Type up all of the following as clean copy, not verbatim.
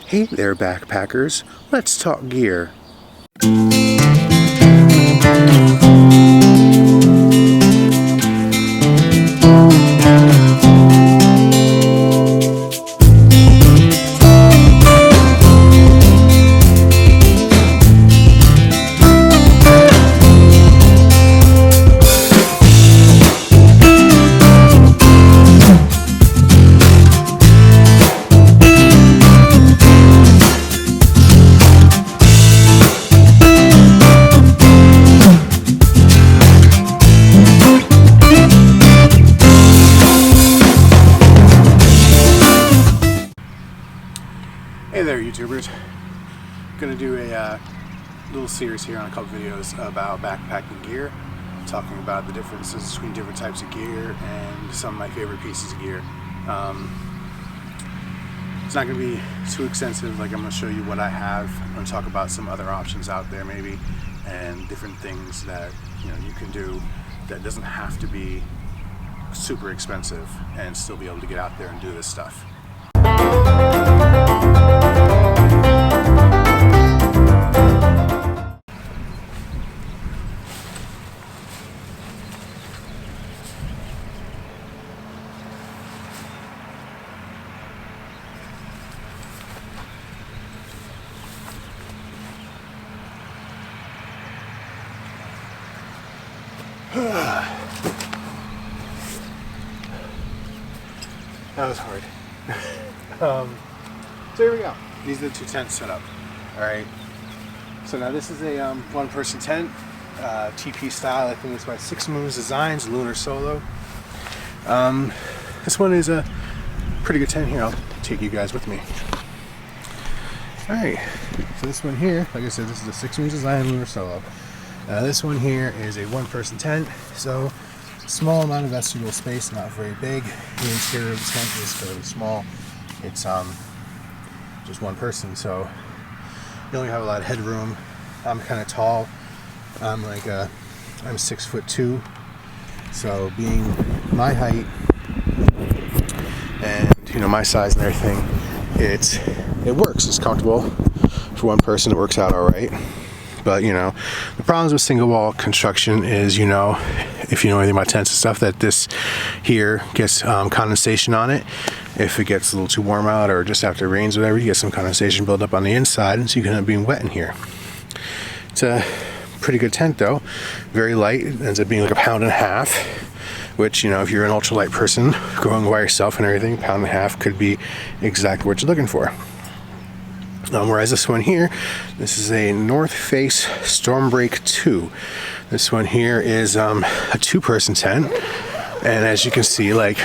Hey there, backpackers. Let's talk gear. Hey there, YouTubers. Gonna do a little series here on a couple videos about backpacking gear, talking about the differences between different types of gear and some of my favorite pieces of gear. It's not gonna be too extensive. Like, I'm gonna show you what I have. I'm gonna talk about some other options out there maybe, and different things that you can do that doesn't have to be super expensive and still be able to get out there and do this stuff. That was hard. So here we go. These are the two tents set up. Alright. So now this is a one-person tent, TP style. I think it's by 6 Moons Designs, Lunar Solo. This one is a pretty good tent here. I'll take you guys with me. Alright. So this one here, like I said, this is a 6 Moons Design, Lunar Solo. This one here is a one-person tent. So small amount of vestibule space, not very big. The interior of the tent is fairly small. It's just one person, so you only have a lot of headroom. I'm kind of tall. I'm 6'2", so being my height and my size and everything, it works. It's comfortable for one person. It works out all right. But the problems with single wall construction is, if you know anything about tents and stuff, that this here gets condensation on it. If it gets a little too warm out or just after it rains or whatever, you get some condensation build up on the inside, and so you can end up being wet in here. It's a pretty good tent though, very light. It ends up being like 1.5 pounds, which if you're an ultralight person going by yourself and everything, 1.5 pounds could be exactly what you're looking for. Whereas this one here, this is a North Face Stormbreak 2. This one here is a 2-person tent, and as you can see, it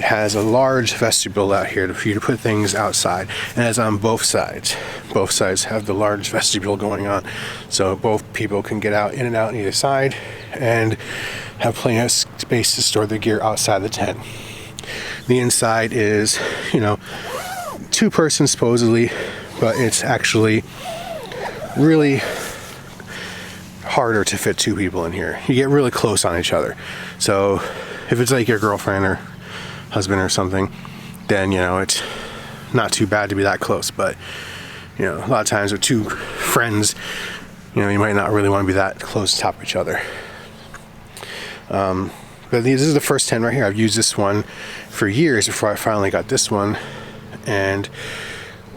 has a large vestibule out here for you to put things outside, and it's on both sides. Both sides have the large vestibule going on, so both people can get out in and out on either side and have plenty of space to store their gear outside the tent. The inside is, 2-person supposedly, but it's actually really harder to fit 2 people in here. You get really close on each other. So if it's like your girlfriend or husband or something, then it's not too bad to be that close. But a lot of times with 2 friends, you might not really want to be that close to top of each other. But this is the first tent right here. I've used this one for years before I finally got this one. And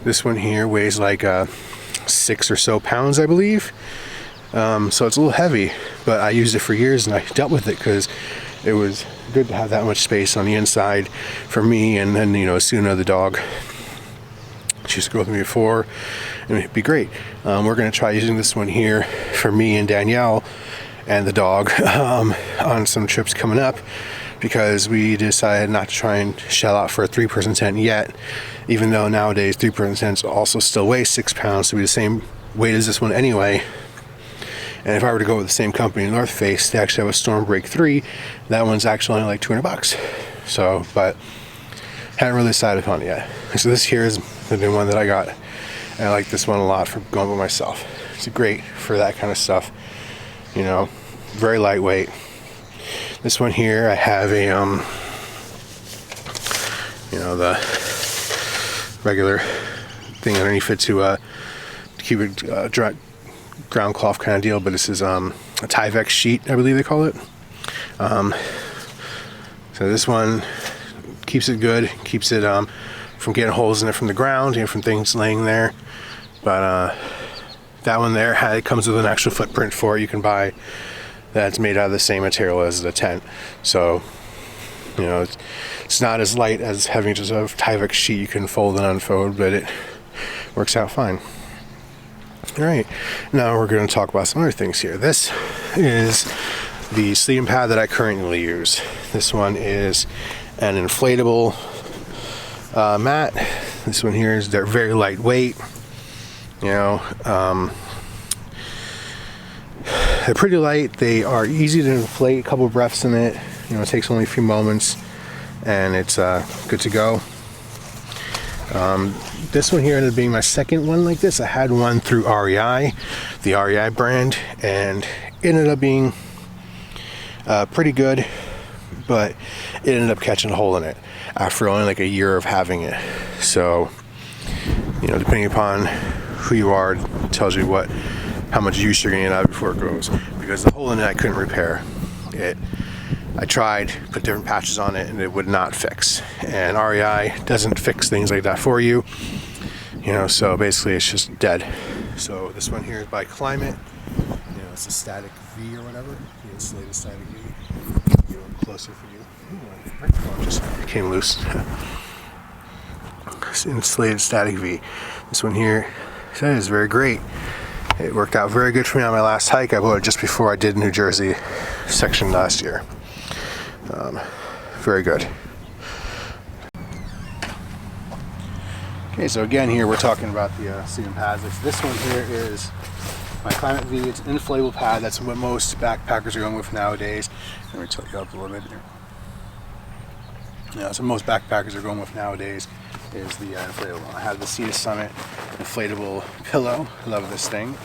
this one here weighs like 6 or so pounds, I believe. So it's a little heavy, but I used it for years and I dealt with it because it was good to have that much space on the inside for me. And then, Asuna, the dog, she used to go with me before, and it'd be great. We're going to try using this one here for me and Danielle and the dog on some trips coming up, because we decided not to try and shell out for a 3-person tent yet, even though nowadays 3-person tents also still weigh 6 pounds, so be the same weight as this one anyway. And if I were to go with the same company, North Face, they actually have a Stormbreak 3. That one's actually only like $200. So, but haven't really decided on it yet. So this here is the new one that I got, and I like this one a lot for going by myself. It's great for that kind of stuff. Very lightweight. This one here, I have a the regular thing underneath it to keep it dry, ground cloth kind of deal. But this is a Tyvek sheet, I believe they call it. So this one keeps it good, keeps it from getting holes in it from the ground and from things laying there. But that one there, it comes with an actual footprint for it. You can buy that's made out of the same material as the tent. So, you know, it's not as light as having just a Tyvek sheet you can fold and unfold, but it works out fine. All right, now we're going to talk about some other things here. This is the sleeping pad that I currently use. This one is an inflatable mat. This one here is, they're very lightweight. You know, they're pretty light. They are easy to inflate. A couple breaths in it. You know, it takes only a few moments, and it's good to go. This one here ended up being my second one like this. I had one through REI, the REI brand, and it ended up being pretty good, but it ended up catching a hole in it after only like a year of having it. So, you know, depending upon who you are, it tells you how much use you're going to get out before it goes. Because the hole in it I couldn't repair. I tried, put different patches on it, and it would not fix. And REI doesn't fix things like that for you. You know, so basically it's just dead. So this one here is by Climate. You know, it's a static V or whatever. The insulated static V. Get a little closer for you. Ooh, my microphone just came loose. It's insulated static V. This one here is very great. It worked out very good for me on my last hike. I bought it just before I did New Jersey section last year. Very good. Okay, so again here we're talking about the sleeping pads. This one here is my Climate V. It's an inflatable pad. That's what most backpackers are going with nowadays. Let me tilt you up a little bit here. Yeah, so most backpackers are going with nowadays is the inflatable. I have the Sea to Summit inflatable pillow. I love this thing.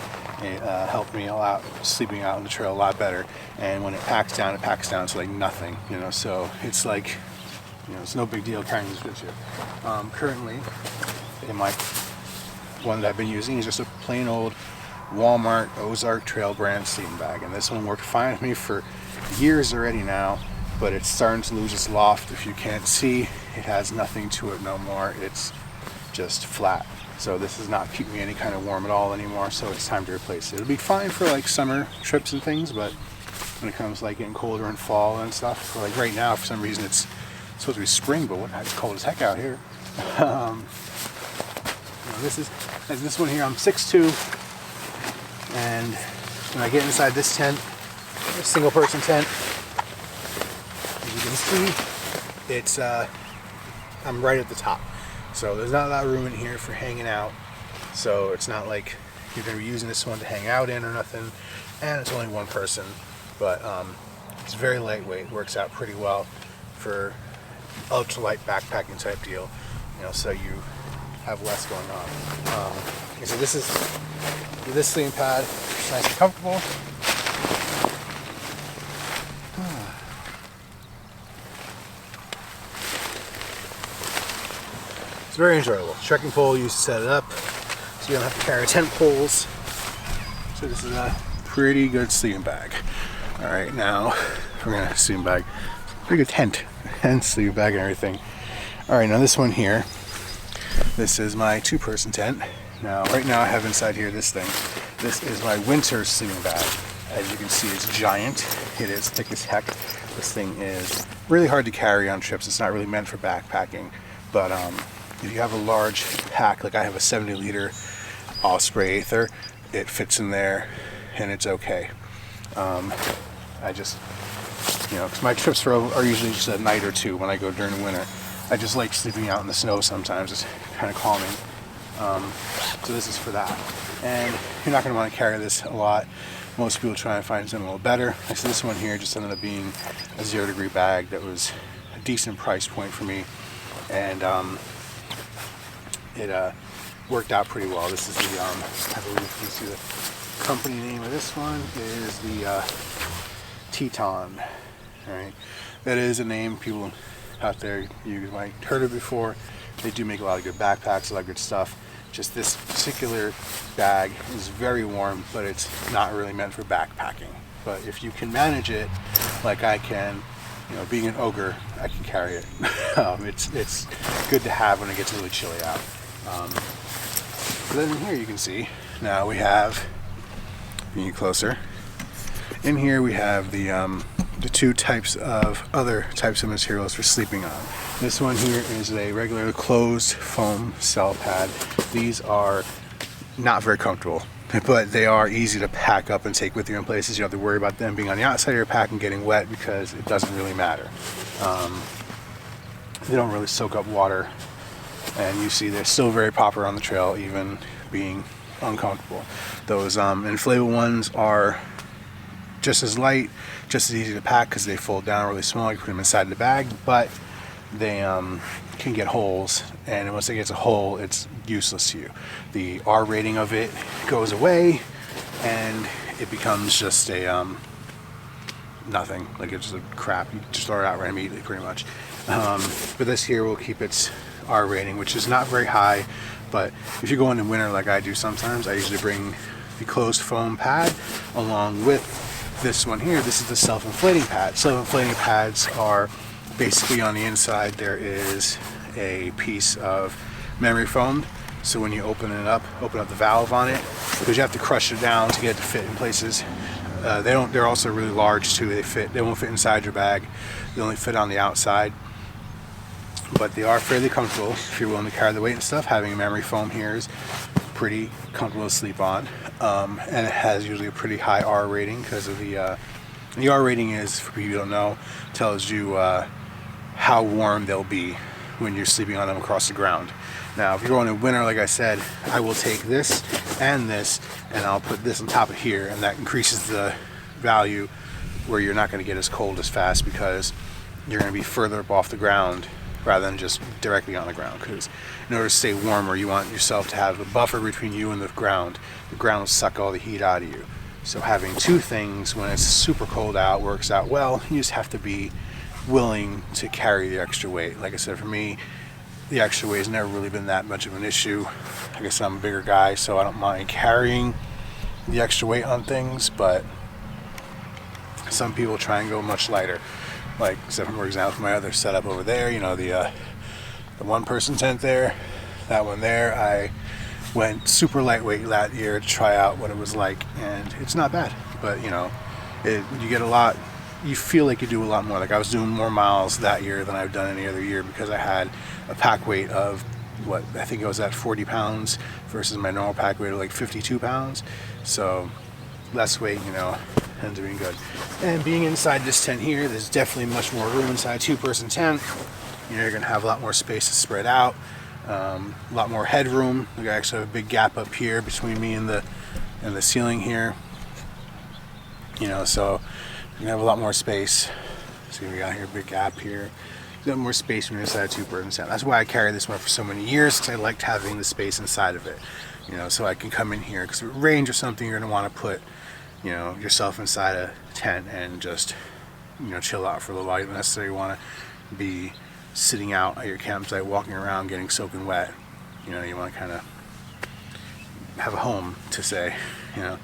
It helped me a lot sleeping out on the trail a lot better. And when it packs down to like nothing, you know. So it's like, you know, it's no big deal carrying this with you. Currently, in my one that I've been using is just a plain old Walmart Ozark Trail brand sleeping bag, and this one worked fine with me for years already now. But it's starting to lose its loft. If you can't see, it has nothing to it no more. It's just flat. So this is not keeping me any kind of warm at all anymore, so it's time to replace it. It'll be fine for like summer trips and things, but when it comes to like getting colder in fall and stuff, or like right now for some reason it's supposed to be spring, but it's cold as heck out here. You know, this one here, I'm 6'2", and when I get inside this tent, a single person tent, as you can see, it's I'm right at the top. So there's not a lot of room in here for hanging out. So it's not like you're going to be using this one to hang out in or nothing. And it's only one person. But it's very lightweight. Works out pretty well for ultralight backpacking type deal. You know, so you have less going on. Okay, so this sleeping pad. It's nice and comfortable. It's very enjoyable. Trekking pole, you used to set it up so you don't have to carry tent poles. So this is a pretty good sleeping bag. All right, now we're gonna sleeping bag. Pretty good tent and sleeping bag and everything. All right, now this one here, this is my 2-person tent. Now, right now I have inside here this thing. This is my winter sleeping bag. As you can see, it's giant. It is thick as heck. This thing is really hard to carry on trips. It's not really meant for backpacking, but if you have a large pack, like I have a 70-liter Osprey Aether, it fits in there and it's okay. I just, you know, because my trips are usually just a night or two when I go during the winter. I just like sleeping out in the snow sometimes. It's kind of calming. So this is for that. And you're not going to want to carry this a lot. Most people try and find something a little better. So this one here just ended up being a 0-degree bag that was a decent price point for me. And it worked out pretty well. This is the, I believe you can see the company name of this one is the Teton. All right, that is a name people out there you might heard of before. They do make a lot of good backpacks, a lot of good stuff. Just this particular bag is very warm, but it's not really meant for backpacking. But if you can manage it like I can, you know, being an ogre, I can carry it. It's good to have when it gets really chilly out. But then in here you can see, now we have, bring you closer, in here we have the two types of other types of materials for sleeping on. This one here is a regular closed foam cell pad. These are not very comfortable, but they are easy to pack up and take with you in places. You don't have to worry about them being on the outside of your pack and getting wet because it doesn't really matter. They don't really soak up water, and you see they're still very popular on the trail, even being uncomfortable. Those inflatable ones are just as light, just as easy to pack because they fold down really small. You put them inside the bag, but they can get holes, and once it gets a hole, it's useless to you. The R rating of it goes away, and it becomes just a nothing. Like it's just a crap. You just throw it out right immediately, pretty much. But this here will keep its R rating, which is not very high. But if you go in the winter, like I do sometimes, I usually bring the closed foam pad along with this one here. This is the self-inflating pad. Self-inflating pads are basically on the inside there is a piece of memory foam, so when you open up the valve on it, because you have to crush it down to get it to fit in places. They're also really large too. They won't fit inside your bag. They only fit on the outside, but they are fairly comfortable if you're willing to carry the weight and stuff. Having a memory foam here is pretty comfortable to sleep on, and it has usually a pretty high R rating because of the R rating is, for people who don't know, tells you how warm they'll be when you're sleeping on them across the ground. Now, if you're going in winter, like I said, I will take this, and I'll put this on top of here, and that increases the value where you're not going to get as cold as fast because you're going to be further up off the ground rather than just directly on the ground. Because in order to stay warmer, you want yourself to have a buffer between you and the ground. The ground will suck all the heat out of you. So having two things when it's super cold out works out well. You just have to be willing to carry the extra weight. Like I said, for me, the extra weight has never really been that much of an issue. I guess I'm a bigger guy, so I don't mind carrying the extra weight on things, but some people try and go much lighter. Like, for example, my other setup over there, you know, the one-person tent there, that one there, I went super lightweight that year to try out what it was like, and it's not bad. But you know, you get a lot. You feel like you do a lot more. Like I was doing more miles that year than I've done any other year because I had a pack weight of what I think it was at 40 pounds versus my normal pack weight of like 52 pounds. So less weight, you know, ends up being good. And being inside this tent here, there's definitely much more room inside a two-person tent. You know, you're gonna have a lot more space to spread out, a lot more headroom. We actually have a big gap up here between me and the ceiling here. You know, so you have a lot more space. See, we got here, big gap here. You have more space when you're inside a two-person tent. That's why I carried this one for so many years, because I liked having the space inside of it. You know, so I can come in here, because if it rains or something, you're gonna want to put, you know, yourself inside a tent and just, you know, chill out for a little while. You don't necessarily want to be sitting out at your campsite, walking around, getting soaking wet. You know, you want to kind of have a home to say, you know.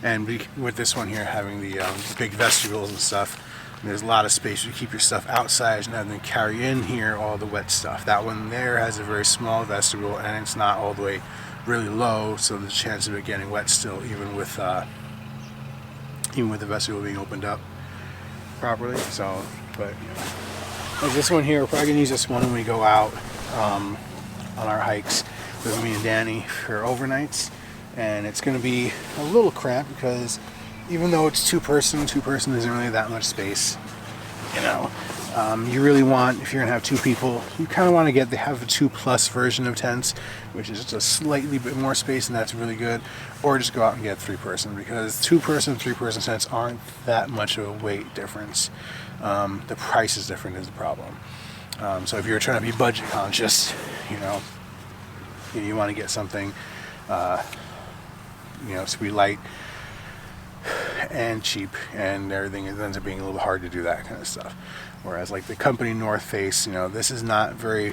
And with this one here, having the big vestibules and stuff, there's a lot of space to keep your stuff outside and then carry in here all the wet stuff. That one there has a very small vestibule, and it's not all the way really low, so the chance of it getting wet still, even with the vestibule being opened up properly. So, but you know, like this one here, we're probably gonna use this one when we go out on our hikes with me and Danny for overnights. And it's going to be a little cramped because even though it's two-person isn't really that much space. You know, you really want, if you're going to have two people, you kind of want to have a 2+ version of tents, which is just a slightly bit more space, and that's really good. Or just go out and get 3-person, because 2-person, 3-person tents aren't that much of a weight difference. The price is different is the problem. So if you're trying to be budget conscious, you know, you want to get something you know, to be light and cheap, and everything. It ends up being a little hard to do that kind of stuff. Whereas like the company North Face, you know, this is not very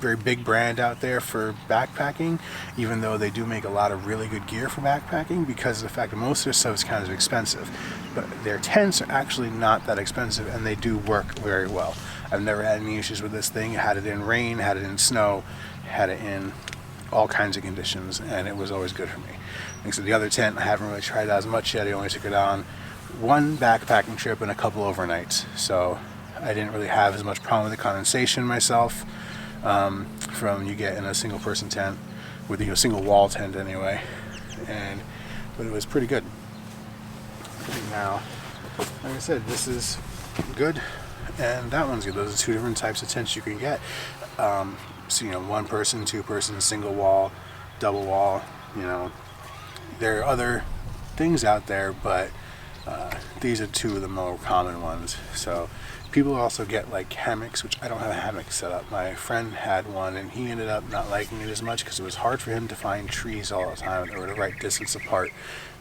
very big brand out there for backpacking, even though they do make a lot of really good gear for backpacking, because of the fact that most of their stuff is kind of expensive. But their tents are actually not that expensive, and they do work very well. I've never had any issues with this thing. I had it in rain, had it in snow, had it in all kinds of conditions, and it was always good for me. Like I said, the other tent, I haven't really tried as much yet. I only took it on one backpacking trip and a couple overnights, so I didn't really have as much problem with the condensation myself, from you get in a single person tent with a single wall tent anyway, but it was pretty good. Now, like I said, this is good and that one's good. Those are two different types of tents you can get. So, one person, two person, single wall, double wall. There are other things out there, but these are two of the more common ones. So people also get like hammocks, which I don't have a hammock set up. My friend had one, and he ended up not liking it as much because it was hard for him to find trees all the time that were the right distance apart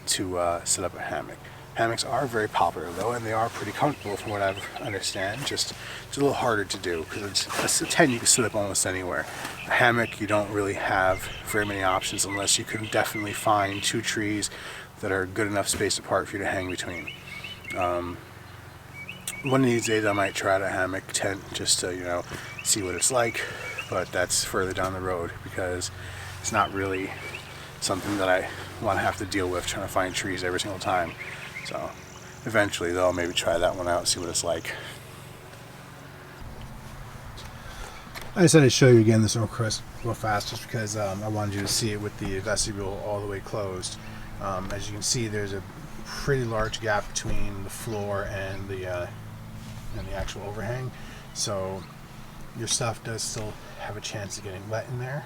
to set up a hammock. Hammocks are very popular though, and they are pretty comfortable from what I understand. Just it's a little harder to do because it's a tent you can sit up almost anywhere. A hammock, you don't really have very many options unless you can definitely find two trees that are good enough spaced apart for you to hang between. One of these days I might try the hammock tent just to see what it's like, but that's further down the road because it's not really something that I want to have to deal with trying to find trees every single time. So eventually though, I'll maybe try that one out, see what it's like. I decided to show you again this real fast just because I wanted you to see it with the vestibule all the way closed. As you can see, there's a pretty large gap between the floor and the actual overhang, so your stuff does still have a chance of getting wet in there.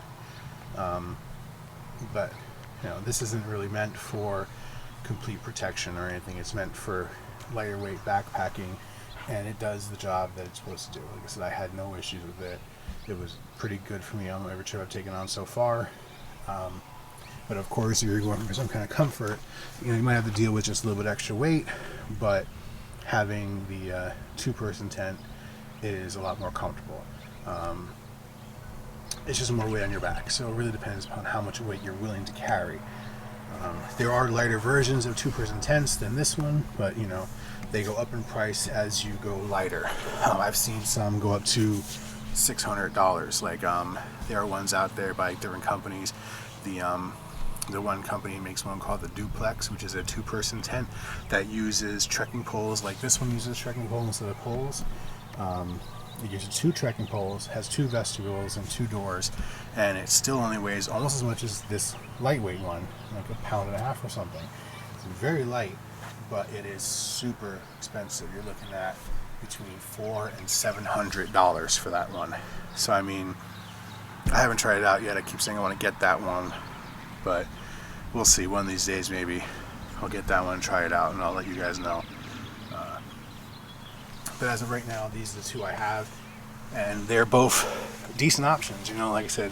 But this isn't really meant for complete protection or anything. It's meant for lighter weight backpacking, and it does the job that it's supposed to do. Like I said, I had no issues with it. It was pretty good for me on every trip I've taken on so far. But of course, if you're going for some kind of comfort, you might have to deal with just a little bit extra weight, but having the two-person tent is a lot more comfortable. It's just more weight on your back, so it really depends upon how much weight you're willing to carry. There are lighter versions of two-person tents than this one, but they go up in price as you go lighter. I've seen some go up to $600. Like there are ones out there by different companies. The one company makes one called the Duplex, which is a two-person tent that uses trekking poles. Like this one uses trekking poles instead of poles. It uses two trekking poles, has two vestibules and two doors, and it still only weighs almost as much as this lightweight one, like 1.5 pounds or something. It's very light, but it is super expensive. You're looking at between $400 and $700 for that one. So I haven't tried it out yet. I keep saying I want to get that one, but we'll see. One of these days maybe I'll get that one and try it out, and I'll let you guys know. But as of right now, these are the two I have, and they're both decent options. Like I said,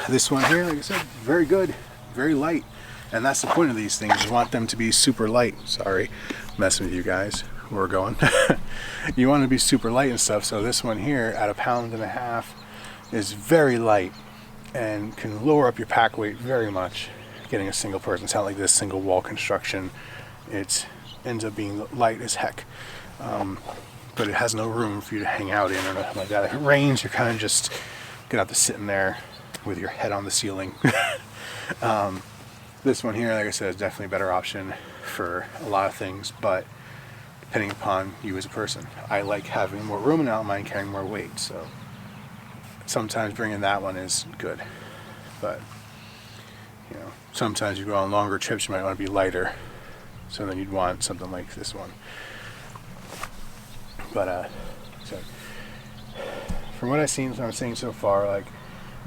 this one here, like I said, very good, very light, and that's the point of these things. You want them to be super light. Sorry, messing with you guys. Where we're going. You want to be super light and stuff. So this one here, at 1.5 pounds, is very light and can lower up your pack weight very much. Getting a single person tent like this, single wall construction, it ends up being light as heck. But it has no room for you to hang out in or nothing like that. If it rains, you're kind of just gonna have to sit in there with your head on the ceiling. This one here, like I said, is definitely a better option for a lot of things, but depending upon you as a person. I like having more room and I don't mind carrying more weight, so sometimes bringing that one is good. But sometimes you go on longer trips, you might want to be lighter, so then you'd want something like this one. But so from what I've seen so far, like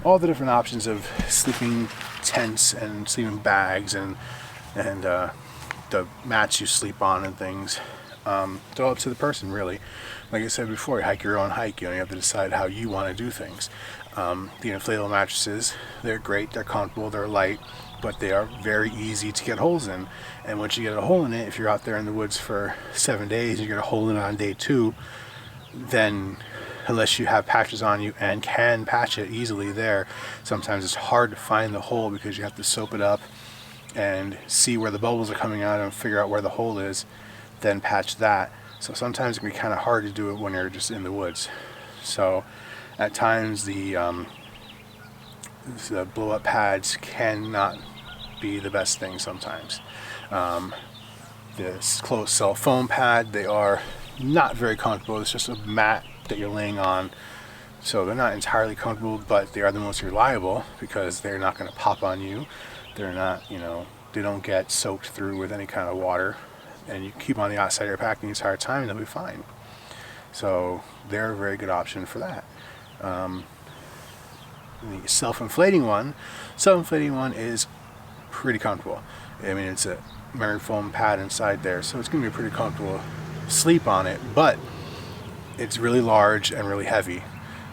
all the different options of sleeping tents and sleeping bags and the mats you sleep on and things, it's all up to the person, really. Like I said before, you hike your own hike. You have to decide how you want to do things. The inflatable mattresses, they're great, they're comfortable, they're light, but they are very easy to get holes in. And once you get a hole in it, if you're out there in the woods for 7 days, you get a hole in it on day 2, then unless you have patches on you and can patch it easily there. Sometimes it's hard to find the hole because you have to soap it up and see where the bubbles are coming out and figure out where the hole is, then patch that. So sometimes it can be kind of hard to do it when you're just in the woods. So at times the blow up pads cannot be the best thing sometimes. This closed cell foam pad, they are not very comfortable. It's just a mat that you're laying on, so they're not entirely comfortable, but they are the most reliable because they're not going to pop on you. They're not, they don't get soaked through with any kind of water, and you keep on the outside of your pack the entire time and they'll be fine. So they're a very good option for that. The self-inflating one is pretty comfortable. I mean, it's a memory foam pad inside there, so it's going to be pretty comfortable to sleep on it, but it's really large and really heavy,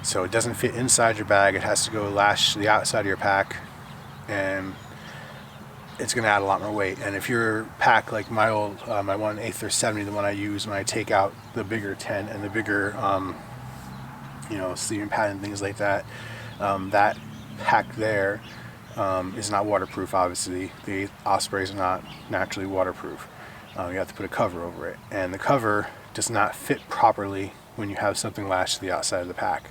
so it doesn't fit inside your bag. It has to go lash to the outside of your pack, and it's going to add a lot more weight. And if your pack, like my old, my 1/8 or 70, the one I use when I take out the bigger 10 and the bigger, sleeping pad and things like that, that pack there is not waterproof. Obviously, the ospreys are not naturally waterproof. You have to put a cover over it, and the cover does not fit properly when you have something lashed to the outside of the pack.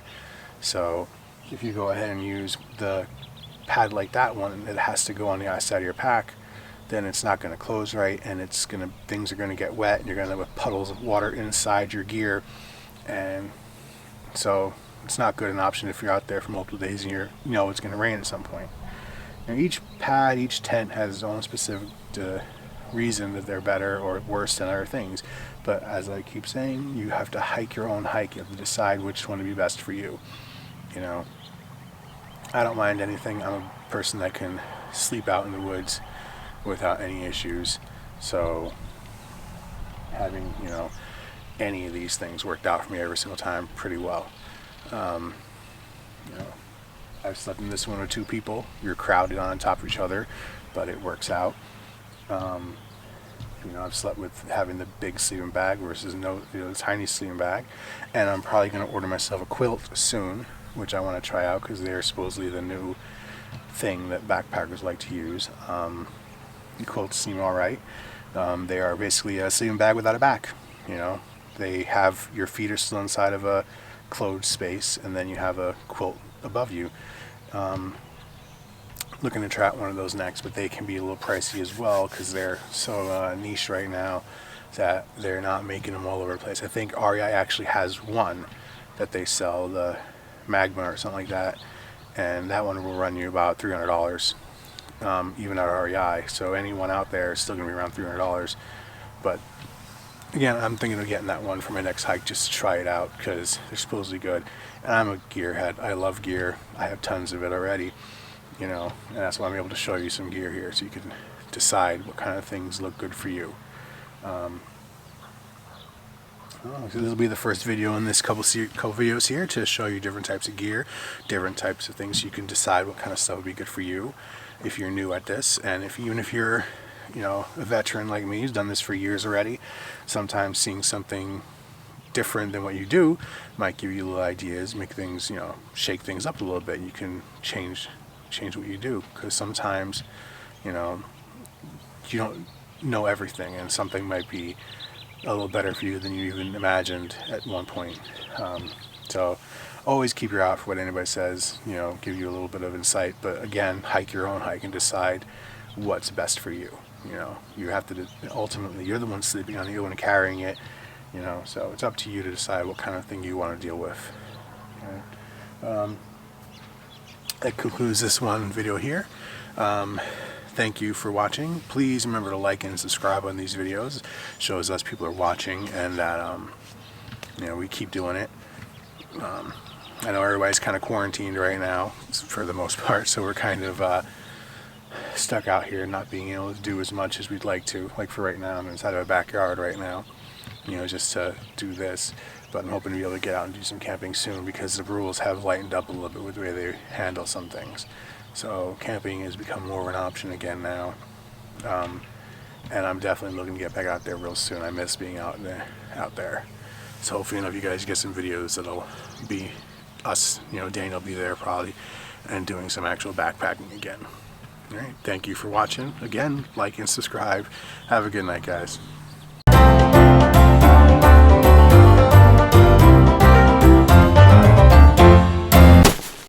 So if you go ahead and use the pad like that one, it has to go on the outside of your pack, then it's not going to close right, and things are going to get wet, and you're going to end up with puddles of water inside your gear, and so it's not good an option if you're out there for multiple days and it's going to rain at some point. Now, each pad, each tent has its own specific reason that they're better or worse than other things, but as I keep saying, you have to hike your own hike. You have to decide which one to be best for you. I don't mind anything. I'm a person that can sleep out in the woods without any issues, so having any of these things worked out for me every single time pretty well. I've slept in this one with 2 people. You're crowded on top of each other, but it works out. I've slept with having the big sleeping bag versus the tiny sleeping bag, and I'm probably going to order myself a quilt soon, which I want to try out because they're supposedly the new thing that backpackers like to use. The quilts seem alright. They are basically a sleeping bag without a back. They have your feet are still inside of a closed space, and then you have a quilt above you. Looking to try out one of those next, but they can be a little pricey as well because they're so niche right now that they're not making them all over the place. I think REI actually has one that they sell, the Magma or something like that, and that one will run you about $300, even at REI. So anyone out there is still going to be around $300. But again, I'm thinking of getting that one for my next hike just to try it out because they're supposedly good. And I'm a gearhead. I love gear. I have tons of it already, and that's why I'm able to show you some gear here so you can decide what kind of things look good for you. So this will be the first video in this couple videos here to show you different types of gear, different types of things, so you can decide what kind of stuff would be good for you if you're new at this. And even if you're a veteran like me who's done this for years already, sometimes seeing something different than what you do might give you little ideas, make things, shake things up a little bit. You can change what you do, because sometimes you don't know everything, and something might be a little better for you than you even imagined at one point. So always keep your eye out for what anybody says, give you a little bit of insight, but again, hike your own hike and decide what's best for you. You have to, ultimately, you're the one sleeping on it, you're the one carrying it, so it's up to you to decide what kind of thing you want to deal with. Okay. That concludes this one video here. Thank you for watching. Please remember to like and subscribe on these videos. It shows us people are watching, and that we keep doing it. I know everybody's kind of quarantined right now for the most part, so we're kind of stuck out here not being able to do as much as we'd like to. Like for right now, I'm inside of a backyard right now, just to do this. But I'm hoping to be able to get out and do some camping soon, because the rules have lightened up a little bit with the way they handle some things. So camping has become more of an option again now, and I'm definitely looking to get back out there real soon. I miss being out there. So hopefully enough you guys get some videos that'll be us, you know, Daniel will be there probably, and doing some actual backpacking again. All right, thank you for watching. Again, like and subscribe. Have a good night, guys.